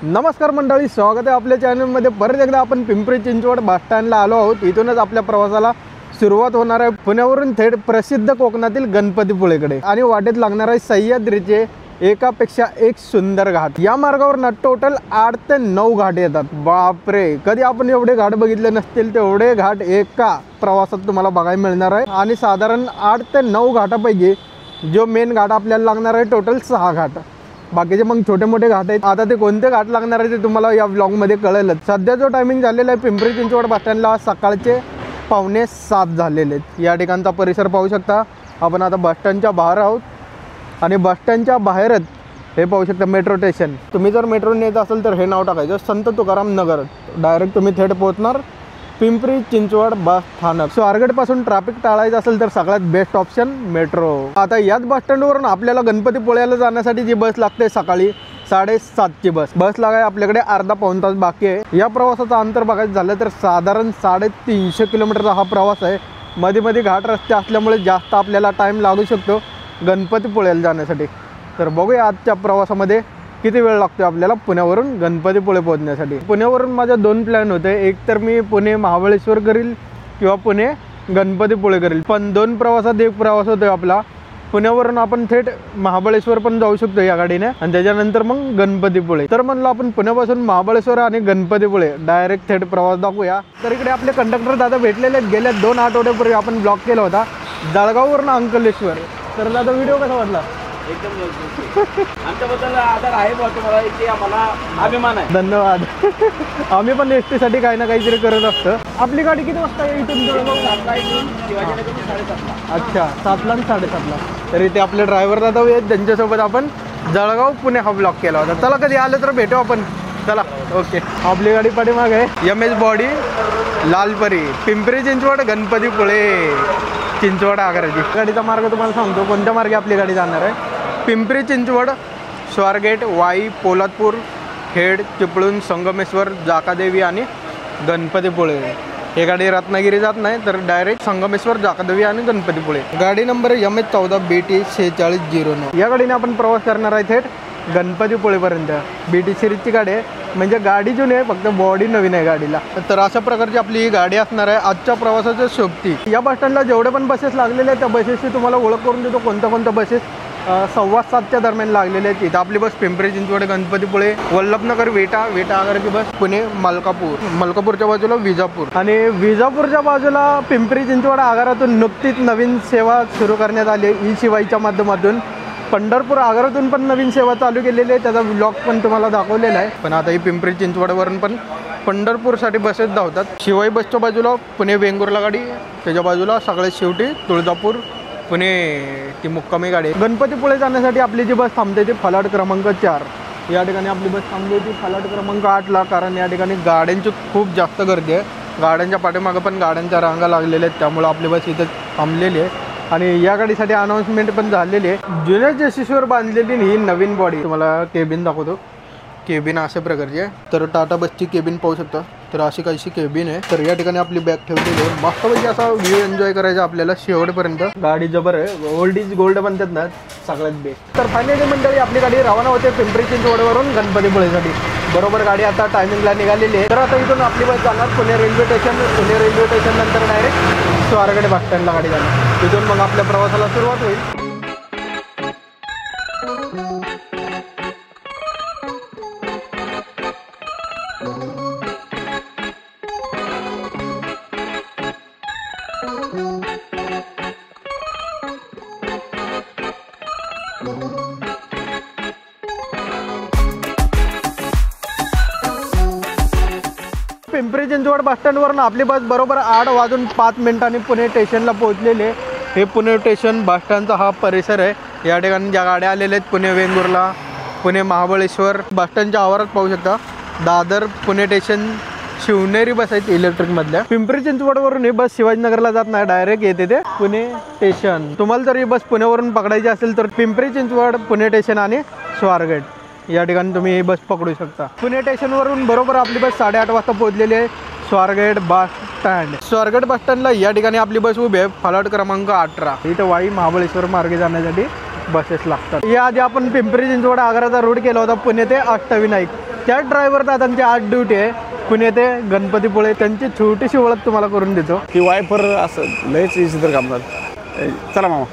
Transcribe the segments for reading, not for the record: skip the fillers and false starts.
नमस्कार मंडळी, स्वागत आहे आपल्या चॅनलमध्ये। परत एकदा आपण पिंपरी चिंचवड बस स्टँडला आलो आहोत। इथूनच आपल्या प्रवासाला सुरुवात होणार आहे पुण्यावरून थेट प्रसिद्ध कोकणातील गणपतीपुळेकडे आणि वाटेत लागणार आहे सह्याद्रीचे एकापेक्षा एक सुंदर घाट। या मार्गावर टोटल 8 ते 9 घाट येतात। बापरे, कधी आपण एवढे घाट बघितले नसतील तेवढे घाट एका प्रवासात तुम्हाला बघायला मिळणार आहे। आणि साधारण 8 ते 9 घाटापैकी जो मेन घाट आपल्याला लागणार आहे टोटल 6 घाट, बाकीचे मग छोटे मोठे घाट आहेत। आता ते कोणते घाट लागणार आहे ते तुम्हाला या व्लॉगमध्ये कळेलच। सध्या जो टायमिंग झालेला आहे पिंपरी चिंचवड बस स्टँडला सकाळचे 6:45 झालेले आहेत। या ठिकाणचा परिसर पाहू शकता आपण। आता बस स्टँडच्या बाहेर आहोत आणि बस स्टँडच्या बाहेरच हे पाहू शकता मेट्रो स्टेशन। तुम्ही जर मेट्रोने येत असेल तर हे नाव टाकायचं संत तुकाराम नगर। डायरेक्ट तुम्ही थेट पोहोचणार पिंपरी चिंचवड बस स्थानक। स्वारगेटपासून ट्रॅफिक टाळायचं असेल तर सगळ्यात बेस्ट ऑप्शन मेट्रो। आता याच बस स्टँडवरून आपल्याला गणपतीपुळ्याला जाण्यासाठी जी बस लागते सकाळी 7:30ची बस लागाय आपल्याकडे अर्धा पाऊण तास बाकी आहे। या प्रवासाचं अंतर बघायचं झालं तर साधारण 350 किलोमीटरचा हा प्रवास आहे। मध्ये मध्ये घाट रस्ते असल्यामुळे जास्त आपल्याला टाईम लागू शकतो गणपतीपुळ्याला जाण्यासाठी। तर बघूया आजच्या प्रवासामध्ये किती वेळ लागतो आपल्याला पुण्यावरून गणपतीपुळे पोहोचण्यासाठी। पुण्यावरून माझे 2 प्लॅन होते, एक तर मी पुणे महाबळेश्वर करील किंवा पुणे गणपतीपुळे करील। पण 2 प्रवासात एक प्रवास होतो आपला। पुण्यावरून आपण थेट महाबळेश्वर पण जाऊ शकतो या गाडीने आणि त्याच्यानंतर मग गणपतीपुळे। तर म्हणलं आपण पुण्यापासून महाबळेश्वर आणि गणपतीपुळे डायरेक्ट थेट प्रवास दाखवूया। तर इकडे आपले कंडक्टर दादा भेटलेले आहेत। गेल्या 2 आठवड्यापूर्वी आपण ब्लॉग केला होता जळगाववरून अंकलेश्वर। तर दादा व्हिडिओ कसा वाटला? एकदम आमच्याबद्दल आदर आहे बा तुम्हाला, इथे आम्हाला अभिमान आहे। धन्यवाद। आम्ही पण एसटी साठी काही ना काहीतरी करत असतो। आपली गाडी किती वाजता इथून जळगाव? 7ला इथून शिवाजीनगर 7:30ला। अच्छा, 7ला आणि 7:30ला। तर इथे आपले ड्रायव्हर दादा आहेत, त्यांच्यासोबत आपण जळगाव पुणे हा ब्लॉग केला होता। चला कधी आलं तर भेटू आपण। चला ओके। आपली गाडी पाठीमागे आहे MS बॉडी लालपरी पिंपरी चिंचवड गणपतीपुळे चिंचवड आगाराची। गाडीचा मार्ग तुम्हाला सांगतो कोणत्या मार्गे आपली गाडी जाणार आहे। पिंपरी चिंचवड, स्वारगेट, वाई, पोलादपूर, खेड, चिपळूण, संगमेश्वर, जाकादेवी आणि गणपतीपुळे। हे गाडी रत्नागिरी जात नाही तर डायरेक्ट संगमेश्वर, जाकादेवी आणि गणपतीपुळे। गाडी नंबर MS14 BT 4609। या गाडीने आपण प्रवास करणार आहे थेट गणपतीपुळेपर्यंत। BT सिरीजची गाडी आहे, म्हणजे गाडी जुनी आहे फक्त बॉडी नवीन आहे गाडीला। तर अशा प्रकारची आपली ही गाडी असणार आहे आजच्या प्रवासाच्या सोबती। या बस स्टँडला जेवढे पण बसेस लागलेले आहेत त्या बसेसची तुम्हाला ओळख करून देतो कोणत्या बसेस 7:15च्या दरम्यान लागलेले आहेत। इथं आपली बस पिंपरी चिंचवड गणपतीपुळे, वल्लभनगर, वेटा आगाराची बस पुणे, मलकापूरच्या बाजूला विजापूर आणि विजापूरच्या बाजूला पिंपरी चिंचवड आगारातून नुकतीच नवीन सेवा सुरू करण्यात आली ई शिवाईच्या माध्यमातून। पंढरपूर आगारातून पण नवीन सेवा चालू केलेली आहे, त्याचा व्लॉग पण तुम्हाला दाखवलेला आहे। पण आता ही पिंपरी चिंचवडवरून पण पंढरपूरसाठी बसेस धावतात। शिवाई बसच्या बाजूला पुणे वेंगुर्ला गाडी, त्याच्या बाजूला सगळ्यात शेवटी तुळजापूर पुणे ती मुक्कामी गाडी। गणपतीपुळे जाण्यासाठी आपली जी बस थांबते ती फलाट क्रमांक 4। या ठिकाणी आपली बस थांबली होती फलाट क्रमांक 8ला, कारण या ठिकाणी गाड्यांची खूप जास्त गर्दी आहे। गाड्यांच्या पाठीमागं पण गाड्यांच्या रांगा लागलेल्या आहेत, त्यामुळे आपली बस इथे थांबलेली आहे। आणि या गाडीसाठी अनाउन्समेंट पण झालेली आहे। जुन्या जेसीसीवर बांधलेली ही नवीन बॉडी। तुम्हाला केबिन दाखवतो। केबिन अशा प्रकारची आहे। तर टाटा बसची केबिन पाहू शकता। तर अशी काहीशी केबिन आहे। तर या ठिकाणी आपली बॅग ठेवलेली आहे। मस्तपैकी असा व्ह्यू एन्जॉय करायचा आपल्याला शेवटपर्यंत। गाडी जबर आहे, ओल्ड इज गोल्ड बनतात ना, सगळ्यात बेस्ट। तर फायनली मंडळी आपली गाडी रवाना होते पिंपरी चिंचवडवरून गणपतीपुळेसाठी। बरोबर गाडी आता टायमिंगला निघालेली आहे। तर आता इथून आपली बस जाणार Pune railway station. Pune railway station नंतर डायरेक्ट स्वारगेट बस स्टँडला गाडी जाणार। तिथून मग आपल्या प्रवासाला सुरुवात होईल। पिंपरी चिंचवड बस स्टँडवरून आपली बस बरोबर 8:05 पुणे स्टेशनला पोहोचलेली आहे। हे पुणे स्टेशन बस स्टँडचा हा परिसर आहे। या ठिकाणी ज्या गाड्या आलेल्या आहेत पुणे वेंगुर्ला, पुणे महाबळेश्वर, बस स्टँडच्या आवारात पाहू शकता दादर, पुणे स्टेशन, शिवनेरी बस आहेत इलेक्ट्रिकमधल्या। पिंपरी चिंचवडवरून ही बस शिवाजीनगरला जात नाही, डायरेक्ट येते ते पुणे स्टेशन। तुम्हाला जर ही बस पुण्यावरून पकडायची असेल तर पिंपरी चिंचवड, पुणे स्टेशन आणि स्वारगेट या ठिकाणी तुम्ही ही बस पकडू शकता. पुणे स्टेशनवरून बरोबर आपली बस 8:30 वाजता पोहोचलेली आहे स्वारगेट बस स्टँड. स्वारगेट बस स्टँडला या ठिकाणी आपली बस उभी आहे फलाट क्रमांक 18. इथं वाई महाबळेश्वर मार्गे जाण्यासाठी बसेस लागतात. याआधी आपण पिंपरी चिंचवड आग्राचा रूट केला होता पुणे ते अष्टविनायक. त्या ड्रायव्हर दादांची आज ड्युटी आहे पुणे ते गणपतीपुळे. त्यांची छोटीशी ओळख तुम्हाला करून देतो. की वायफर असं लयच इतर कामणार. चला मामा.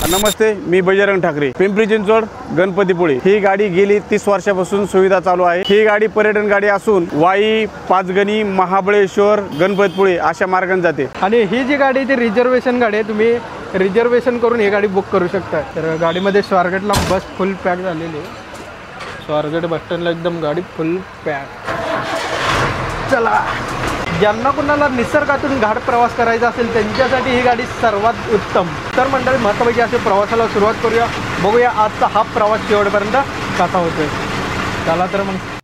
नमस्ते, मी बजरंग ठाकरे, पिंपरी चिंचवड गणपतीपुळे. ही गाडी गेली 30 वर्षापासून सुविधा चालू आहे. ही गाडी पर्यटन गाडी असून वाई, पाचगणी, महाबळेश्वर, गणपतीपुळे अशा मार्गाने जाते. आणि ही जी गाडी ती रिझर्वेशन गाडी आहे. तुम्ही रिझर्वेशन करून ही गाडी बुक करू शकता. तर गाडीमध्ये स्वारगेटला बस फुल पॅक झालेली आहे. स्वारगेट बस स्टँडला एकदम गाडी फुल पॅक. चला, ज्यांना कुणाला निसर्गातून घाट प्रवास करायचा असेल त्यांच्यासाठी ही गाडी सर्वात उत्तम. तर मंडळी मस्तपैकी असे प्रवासाला सुरुवात करूया. बघूया आजचा हा प्रवास शेवटपर्यंत कसा होतोय. चला तर मग.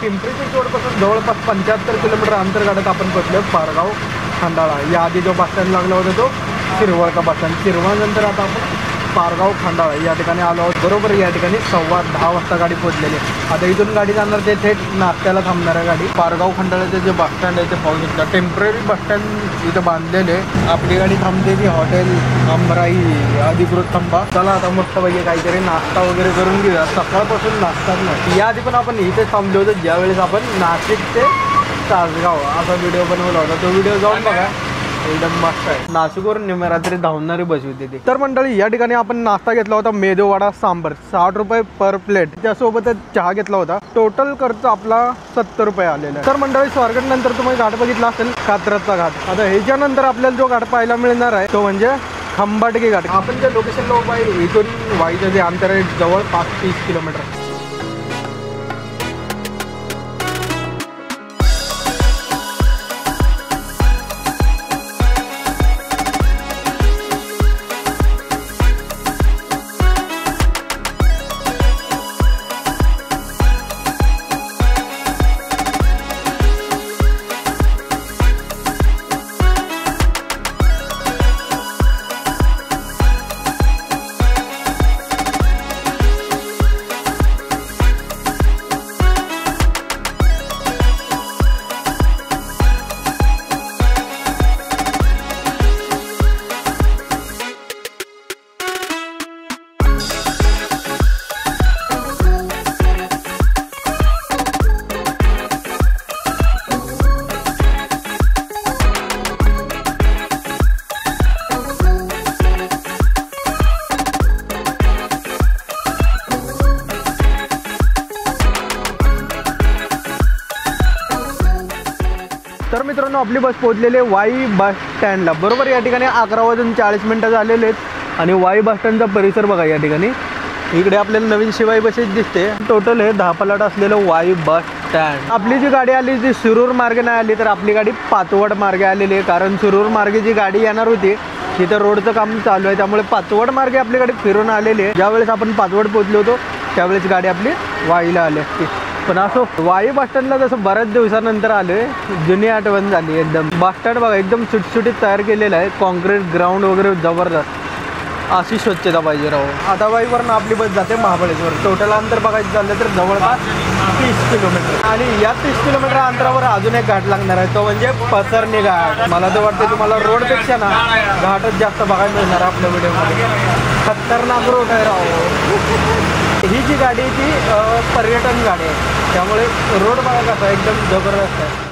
पिंपरी चिंचवडपासून जवळपास 75 किलोमीटर अंतर गाडत आपण पोहोचलो पारगाव खंडाळा. याआधी जो बस स्टँड लागला होता तो शिरवळचा बस स्टँड. शिरवळनंतर आता आपण पारगाव खंडाळा या ठिकाणी आलो आहोत. बरोबर या ठिकाणी 10:15 वाजता गाडी पोहोचलेली आहे. आता इथून गाडी जाणार ते थेट नाश्त्याला थांबणार आहे गाडी. पारगाव खंडाळ्याचे जे बस स्टँड आहे ते पाहू शकता. टेम्पररी बस स्टँड इथं बांधलेले. आपली गाडी थांबते ती हॉटेल अमराई अधिकृत थांबा. चला आता मस्तपैकी काहीतरी नाश्ता वगैरे करून घेऊया. सकाळपासून नाश्ता नाही. याआधी पण आपण इथे थांबलो होतो ज्यावेळेस आपण नाशिक ते तासगाव असा व्हिडिओ बनवला होता. तो व्हिडिओ जाऊन बघा, एकदम मस्त आहे. नाशिकवरून निमरात्री धावणारी बस होती ती. तर मंडळी या ठिकाणी आपण नाश्ता घेतला होता मेदूवडा सांबर 60 रुपये पर प्लेट. त्यासोबतच चहा घेतला होता. टोटल खर्च आपला 70 रुपये आलेला आहे. तर मंडळी स्वारगेट नंतर तुम्ही घाट बघितला असेल कात्रजचा घाट. आता ह्याच्यानंतर आपल्याला जो घाट पाहायला मिळणार आहे तो म्हणजे खंबाटकी घाट. आपण ज्या लोकेशनला उभा आहे इथून वाईचं जे अंतर आहे जवळपास 30 किलोमीटर. तर मित्रांनो आपली बस पोहोचलेली आहे वाई बस स्टँडला. बरोबर या ठिकाणी 11:40 झालेले आहेत. आणि वाई बस स्टँडचा परिसर बघा. या ठिकाणी इकडे आपल्याला नवीन शिवाई बसेस दिसते. टोटल हे 10 फलाट असलेलं वाई बस स्टँड. आपली जी गाडी आली ती शिरूर मार्गे नाही आली तर आपली गाडी पाचवड मार्गे आलेली आहे. कारण शिरूर मार्गे जी गाडी येणार होती तिथं रोडचं काम चालू आहे त्यामुळे पाचवड मार्गे आपली गाडी फिरून आलेली आहे. ज्यावेळेस आपण पाचवड पोहोचलो होतो त्यावेळेस गाडी आपली वाईला आली असती. पण असो वाई बस स्टँडला जसं बऱ्याच दिवसानंतर आलोय जुनी आठवण झाली एकदम. बस स्टँड बघा एकदम सुटसुटीत तयार केलेलं आहे. कॉन्क्रीट ग्राउंड वगैरे जबरदस्त. अशी स्वच्छता पाहिजे राहू. आता बाईवरनं आपली बस जाते महाबळेश्वर. टोटल अंतर बघायचं झालं तर जवळपास 30 किलोमीटर. आणि या 30 किलोमीटर अंतरावर अजून एक घाट लागणार आहे, तो म्हणजे पसरणी घाट. मला तर वाटतं तुम्हाला रोडपेक्षा ना घाटच जास्त बघायला मिळणार आहे आपल्या व्हिडिओमध्ये. खतरनाक रोड आहे राहू. ही जी गाडी ती पर्यटन गाडी आहे, त्यामुळे रोड बघा कसा एकदम जबरदस्त आहे.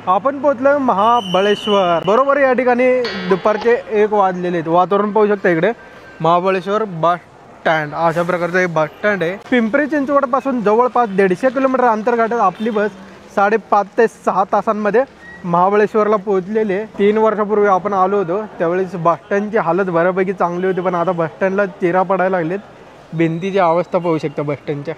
आपण पोहोचलोय महाबळेश्वर. बरोबर या ठिकाणी दुपारचे 1 वाजलेले आहेत. वातावरण पाहू शकता इकडे. महाबळेश्वर बस स्टँड अशा प्रकारचं एक बस स्टँड आहे. पिंपरी चिंचवड पासून जवळपास 150 किलोमीटर अंतर गाठत आपली बस 5.5 ते 6 तासांमध्ये महाबळेश्वरला पोहोचलेले. 3 वर्षापूर्वी आपण आलो होतो, त्यावेळेस बस स्टँडची हालत बऱ्यापैकी चांगली होती, पण आता बस स्टँडला चिरा पडायला लागलेत. भिंतीची अवस्था पाहू शकता बस स्टँडच्या.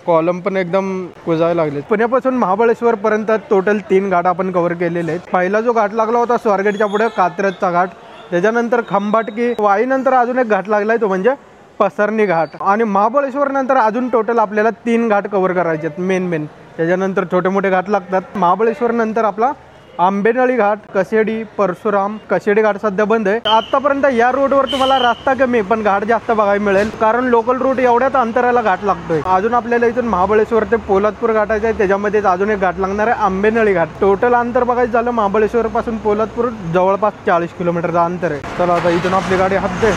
कॉलम पण एकदम कुजायला लागले. पुण्यापासून महाबळेश्वर पर्यंत टोटल 3 घाट आपण कव्हर केलेले आहेत. पहिला जो घाट लागला होता स्वारगेटच्या पुढे कात्रजचा घाट, त्याच्यानंतर खंबाटकी, वाईनंतर अजून एक घाट लागलाय तो म्हणजे पसरणी घाट. आणि महाबळेश्वर नंतर अजून टोटल आपल्याला 3 घाट कव्हर करायचे आहेत मेन. त्याच्यानंतर छोटे मोठे घाट लागतात. महाबळेश्वर नंतर आपला आंबेनळी घाट, कसेडी, परशुराम. कसेडी घाट सध्या बंद आहे. आतापर्यंत या रोडवर तुम्हाला रस्ता कमी पण घाट जास्त बघायला मिळेल, कारण लोकल रूट एवढ्याच अंतराला घाट लागतोय. अजून आपल्याला इथून महाबळेश्वर ते पोलादपूर घाटायचं आहे, त्याच्यामध्येच अजून एक घाट लागणार आहे आंबेनळी घाट. टोटल अंतर बघायचं झालं महाबळेश्वर पासून पोलादपूर जवळपास 40 किलोमीटरचं अंतर आहे. चला आता इथून आपली गाडी हद्दे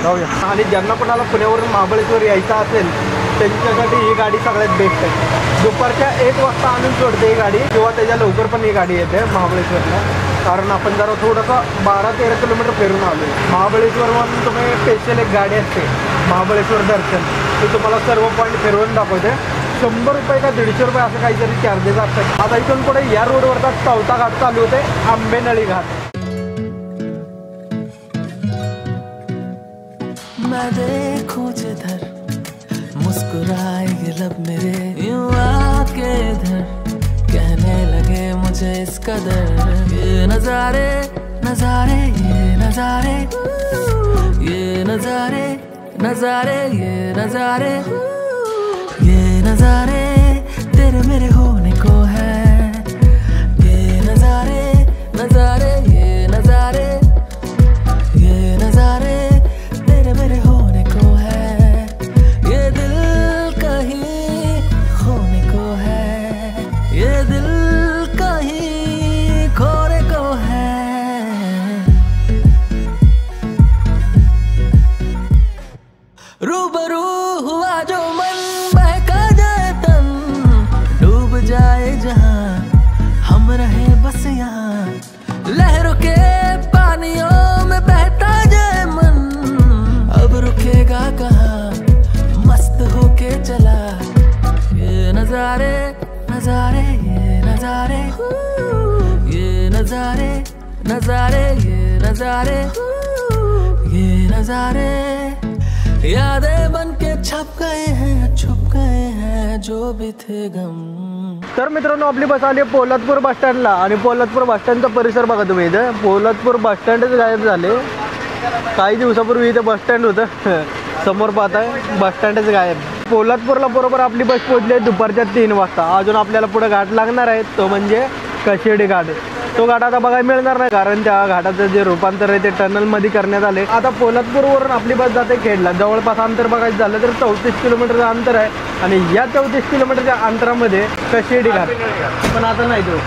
जाऊया. आणि ज्यांना कोणाला पुण्यावरून महाबळेश्वर यायचं असेल त्यांच्यासाठी ही गाडी सगळ्यात बेस्ट आहे. दुपारच्या 1 वाजता आणून सोडते ही गाडी, किंवा त्याच्या लवकर पण ही गाडी येते महाबळेश्वरला. कारण आपण जरा थोडंसं 12-13 किलोमीटर फिरून आलो. महाबळेश्वरवरून तुम्ही स्पेशल एक गाडी असते महाबळेश्वर दर्शन, ती तुम्हाला सर्व पॉईंट फिरवून दाखवते. 100 रुपये का 150 रुपये असं काहीतरी चार्जेस असतात. आता इथून पुढे या रोडवरचा 4था घाट चालू होते आंबेनळी घाट. मैं देखूं जिधर मुस्कुराए लब मेरे, यूं आके इधर कहने लगे मुझे इस कदर. ये नजारे नजारे ये नजारे, ये नजारे नजारे ये नजारे, ये नजारे तेरे मेरे होने को है. ये नजारे नजारे ये नजारे, ये नजारे तेरे मेरे होने को है. ये दिल कहीं खोने को है, ये दिल कहीं खोने को है. रूबरू हुआ जो मन, बहका जाए तन, डूब जाए जहां, हम रहे बस यहाँ. लहरों के पानियों में बहता जाए मन, अब रुकेगा कहाँ, मस्त होके चला. ये नजारे नजारे ये नजारे, ये नजारे नजारे ये नजारे, ये नजारे यादें बन के छप गए हैं, छुप गए हैं जो भी थे गम। तर मित्रांनो आपली बस आली आहे पोलादपूर बस स्टँडला आणि पोलादपूर बस स्टँडचा परिसर बघा तुम्ही इथं. पोलादपूर बस स्टँडच गायब झाले. काही दिवसापूर्वी इथं बस स्टँड होतं, समोर पाहताय बस स्टँडच गायब. पोलादपूरला बरोबर आपली बस पोहोचली आहे दुपारच्या 3 वाजता. अजून आपल्याला पुढे घाट लागणार आहे, तो म्हणजे कशेडी घाट. तो घाट आता बघायला मिळणार नाही, कारण त्या घाटाचं जे रूपांतर आहे ते टनलमध्ये करण्यात आले. आता पोलादपूरवरून आपली बस जाते खेडला. जवळपास अंतर बघायचं झालं तर 34 किलोमीटरचं अंतर आहे आणि या 34 किलोमीटरच्या अंतरामध्ये कशेडी घाट पण आता नाही तो.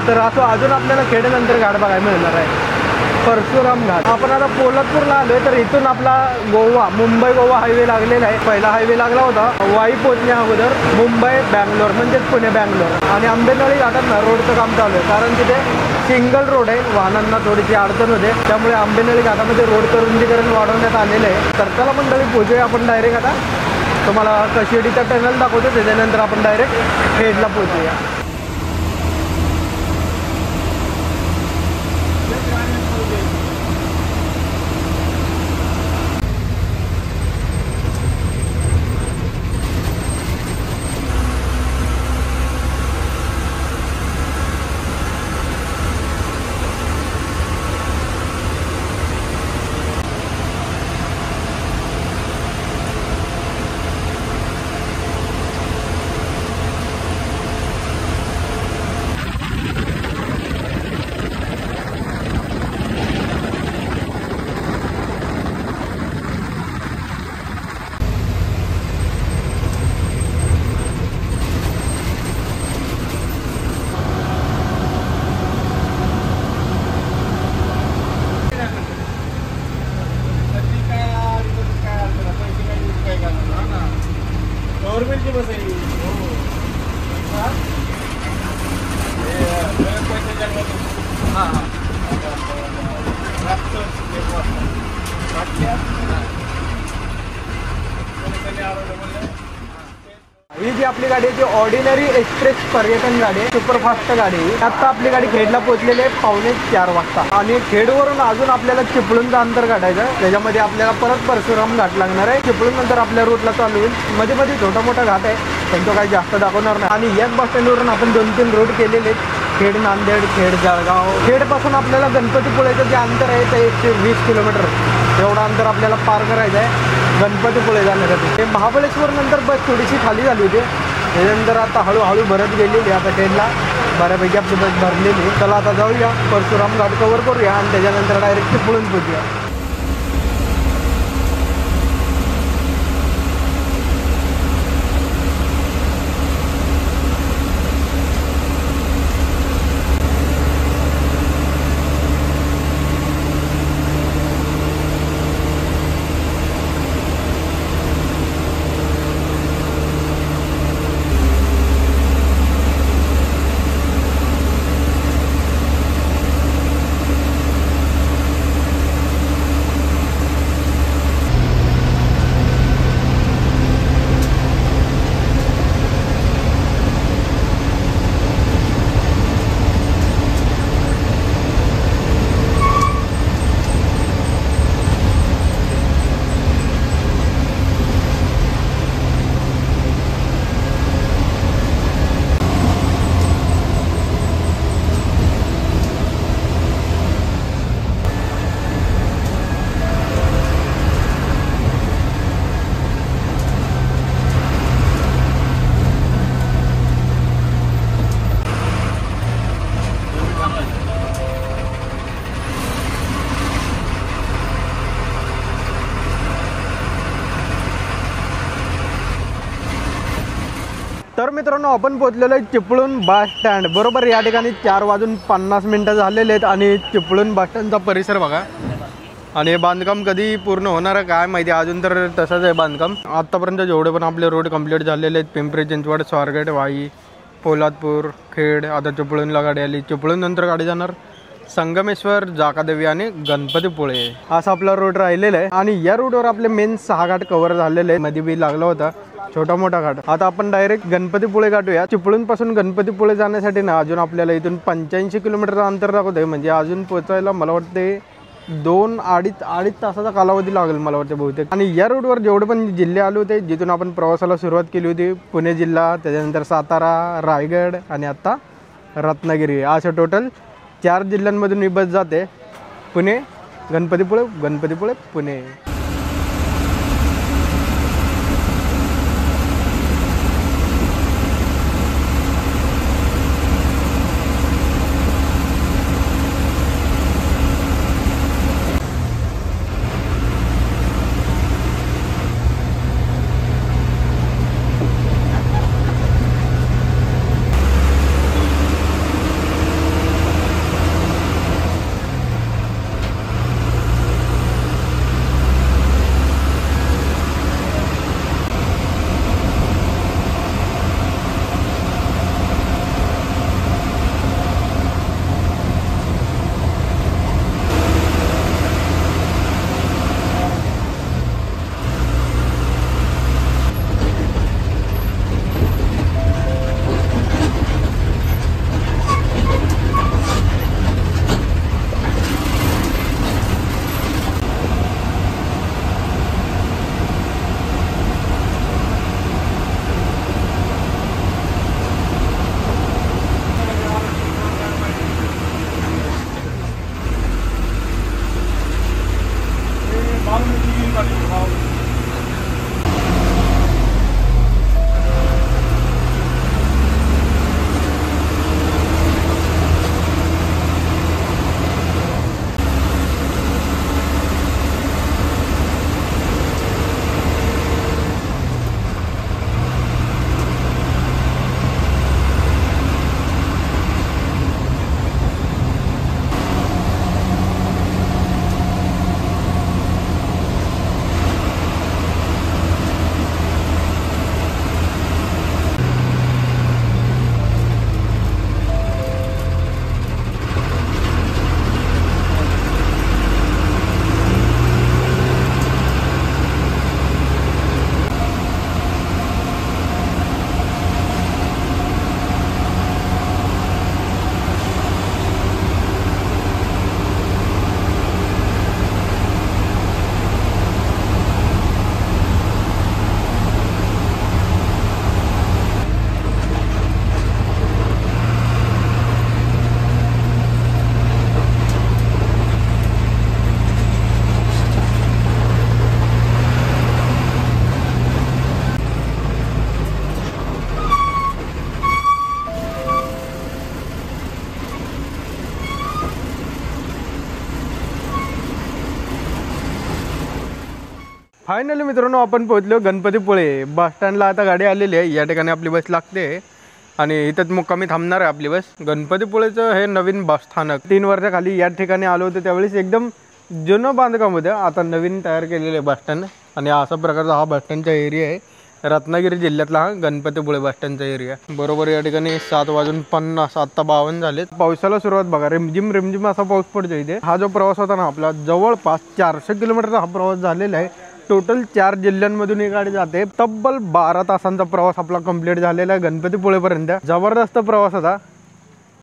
तर असं अजून आपल्याला खेडनंतर घाट बघायला मिळणार आहे, परशुराम घाट. आपण आता पोलादपूरला आलोय, तर इथून आपला गोवा मुंबई गोवा हायवे लागलेला आहे. पहिला हायवे लागला होता वाई पोचण्या अगोदर मुंबई बँगलोर म्हणजेच पुणे बँगलोर. आणि आंबेनळी घाटात रोडचं काम चालू आहे, कारण तिथे सिंगल रोड आहे, वाहनांना थोडीशी अडचण होते. त्यामुळे आंबेनळी घाटामध्ये रोडचं रुंदीकरण वाढवण्यात आलेलं आहे. तर चला मंडळी पोहोचूया आपण डायरेक्ट. आता तुम्हाला कशेडीचा टनल दाखवतो, त्याच्यानंतर आपण डायरेक्ट खेडला पोहोचूया. ही जी आपली गाडी आहे ती ऑर्डिनरी एक्सप्रेस पर्यटन गाडी आहे, सुपरफास्ट गाडी. आता आपली गाडी खेडला पोहोचलेली आहे 3:45 वाजता. आणि खेडवरून अजून आपल्याला चिपळूणचं अंतर काढायचं. त्याच्यामध्ये आपल्याला परत परशुराम घाट लागणार आहे. चिपळूण नंतर आपल्या रूटला चालू होईल. मध्ये मध्ये छोटा मोठा घाट आहे, पण तो काही जास्त दाखवणार नाही. आणि याच बस स्टँडवरून आपण 2-3 रोड केलेले आहेत, खेड नांदेड, खेड जळगाव. खेडपासून आपल्याला गणपतीपुळेचं जे अंतर आहे ते 120 किलोमीटर एवढं अंतर आपल्याला पार करायचं आहे गणपतीपुळे जाण्यासाठी. हे महाबळेश्वर नंतर बस थोडीशी खाली झाली होती, त्याच्यानंतर आता हळूहळू भरत गेलेली. आता खेडला बऱ्यापैकी आपली बस भरलेली. चला आता जाऊया, परशुराम घाट कवर करूया आणि त्याच्यानंतर डायरेक्ट चिपळूण पोहोचूया. तर मित्रांनो आपण पोहोचलेलो आहे चिपळूण बस स्टँड. बरोबर या ठिकाणी 4:50 झालेले आहेत आणि चिपळूण बस स्टँडचा परिसर बघा. आणि हे बांधकाम कधी पूर्ण होणार आहे काय माहिती, अजून तर तसंच आहे बांधकाम. आत्तापर्यंत जेवढे पण आपले रोड कंप्लीट झालेले आहेत, पिंपरी चिंचवड, स्वारगेट, वाई, पोलादपूर, खेड, आता चिपळूणला गाडी आली. चिपळूण नंतर गाडी जाणार संगमेश्वर, जाकादेवी आणि गणपतीपुळे. असा आपला रोड राहिलेला आहे. आणि या रोडवर आपले मेन 6 घाट कव्हर झालेले आहेत. मध्ये बी लागला होता छोटा मोठा घाट. आता आपण डायरेक्ट गणपतीपुळे गाठूया. चिपळूण पासून गणपतीपुळे जाण्यासाठी ना अजून आपल्याला इथून 85 किलोमीटरचं अंतर दाखवत आहे. म्हणजे अजून पोहोचायला मला वाटते अडीच तासाचा कालावधी लागेल मला वाटतं बहुतेक. आणि या रोडवर जेवढे पण जिल्हे आले होते जिथून आपण प्रवासाला सुरुवात केली होती, पुणे जिल्हा, त्याच्यानंतर सातारा, रायगड आणि आत्ता रत्नागिरी, अशा टोटल 4 जिल्ह्यांमधून ही बस जाते. पुणे, गणपतीपुळे, गणपतीपुळे, पुणे. फायनली मित्रांनो आपण पोहोचलो गणपतीपुळे बस स्टँडला. आता गाडी आलेली आहे, या ठिकाणी आपली बस लागते आणि इथंच मुक्कामी थांबणार आहे आपली बस. गणपतीपुळेचं हे नवीन बस स्थानक 3 वर्षाखाली या ठिकाणी आलो होतो, त्यावेळेस एकदम जुनं बांधकाम होतं. आता नवीन तयार केलेलं आहे बस स्टँड आणि अशा प्रकारचा हा बस स्टँडचा एरिया आहे. रत्नागिरी जिल्ह्यातला हा गणपतीपुळे बस स्टँडचा एरिया. बरोबर या ठिकाणी 7:50 आत्ता 52 झाले. पावसाला सुरुवात बघा, रिमझिम असा पाऊस पडतो इथे. हा जो प्रवास होता ना आपला, जवळपास 400 किलोमीटरचा हा प्रवास झालेला आहे. टोटल 4 जिल्ह्यांमधून ही गाडी जाते. तब्बल 12 तासांचा प्रवास आपला कंप्लीट झालेला आहे गणपतीपुळेपर्यंत. जबरदस्त प्रवास होता.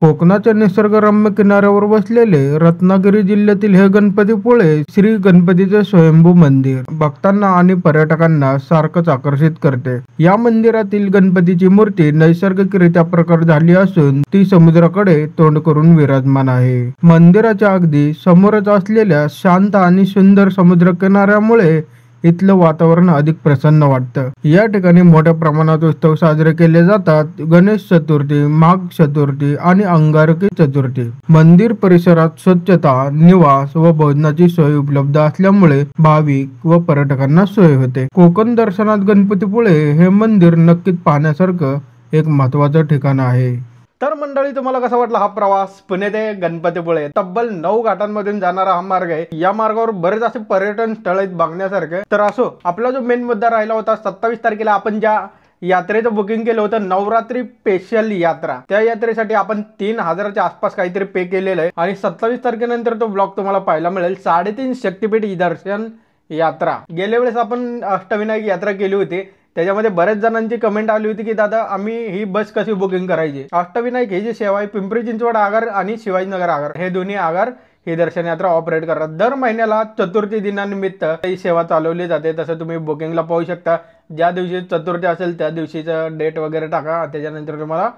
कोकणाच्या निसर्गरम्य किनाऱ्यावर बसलेले रत्नागिरी जिल्ह्यातील हे गणपतीपुळे श्री गणपतीचे स्वयंभू मंदिर भक्तांना आणि पर्यटकांना सारखंच आकर्षित करते. या मंदिरातील गणपतीची मूर्ती नैसर्गिकरित्या प्रकट झाली असून ती समुद्राकडे तोंड करून विराजमान आहे. मंदिराच्या अगदी समोरच असलेल्या शांत आणि सुंदर समुद्र किनाऱ्यामुळे इथलं वातावरण अधिक प्रसन्न वाटतं. या ठिकाणी मोठ्या प्रमाणात उत्सव साजरे केले जातात. गणेश चतुर्थी, माघ चतुर्थी आणि अंगारकी चतुर्थी. मंदिर परिसरात स्वच्छता, निवास व भोजनाची सोय उपलब्ध असल्यामुळे भाविक व पर्यटकांना सोय होते. कोकण दर्शनात गणपतीपुळे हे मंदिर नक्कीच पाहण्यासारखं एक महत्त्वाचं ठिकाण आहे. तर मंडळी, तुम्हाला कसा वाटला हा प्रवास पुणे ते गणपतीपुळे? तब्बल 9 घाटांमधून जाणारा हा मार्ग आहे. या मार्गावर बरेच असे पर्यटन स्थळ आहेत बघण्यासारखे. तर असो, आपला जो मेन मुद्दा राहिला होता 27 तारखेला आपण ज्या यात्रेचं बुकिंग केलं होतं, नवरात्री स्पेशल यात्रा, त्या यात्रेसाठी आपण 3000च्या आसपास काहीतरी पे केलेलं आहे. आणि 27 तारखेनंतर तो ब्लॉग तुम्हाला पाहायला मिळेल. 3.5 शक्तिपीठ दर्शन यात्रा. गेल्या वेळेस आपण अष्टविनायक यात्रा केली होती, त्याच्यामध्ये बऱ्याच जणांची कमेंट आली होती की दादा आम्ही ही बस कशी बुकिंग करायची. अष्टविनायक हे जे सेवा आहे, पिंपरी चिंचवड आगार आणि शिवाजीनगर आगार हे दोन्ही आगार ही दर्शन यात्रा ऑपरेट करतात। दर महिन्याला चतुर्थी दिनानिमित्त ही सेवा चालवली जाते। तसं तुम्ही बुकिंगला पाहू शकता, ज्या दिवशी चतुर्थी असेल त्या दिवशीचं डेट वगैरे टाका, त्याच्यानंतर तुम्हाला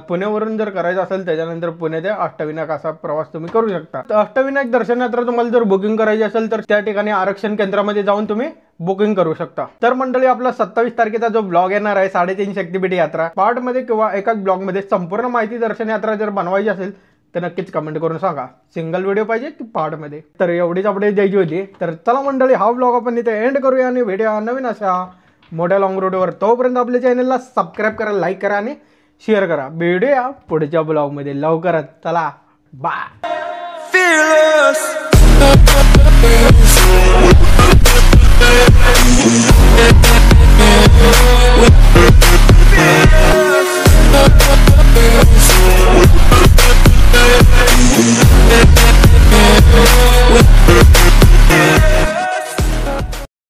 पुण्यावरून जर करायचं असेल त्याच्यानंतर पुणे ते अष्टविनायक असा प्रवास तुम्ही करू शकता। तर अष्टविनायक दर्शन यात्रा तुम्हाला जर बुकिंग करायची असेल तर त्या ठिकाणी आरक्षण केंद्रामध्ये जाऊन तुम्ही बुकिंग करू शकता। तर मंडळी, आपला 27 तारखेचा जो ब्लॉग येणार आहे 3.5 शक्तिपीठ यात्रा, पार्ट मध्ये किंवा एकाच ब्लॉग मध्ये संपूर्ण माहिती दर्शन यात्रा जर बनवायची असेल तर नक्कीच कमेंट करून सांगा, सिंगल व्हिडिओ पाहिजे की पार्ट मध्ये। तर एवढीच अपडेट द्यायची होती। तर चला मंडळी, हा ब्लॉग आपण इथे एंड करूया आणि भेटूया नवीन अशा मोठ्या लॉंग रूटवर। तोपर्यंत आपल्या चॅनलला सबस्क्राईब करा, लाईक करा आणि शेअर करा। भेटूया पुढच्या ब्लॉग मध्ये लवकरच। चला बाय। Fearless.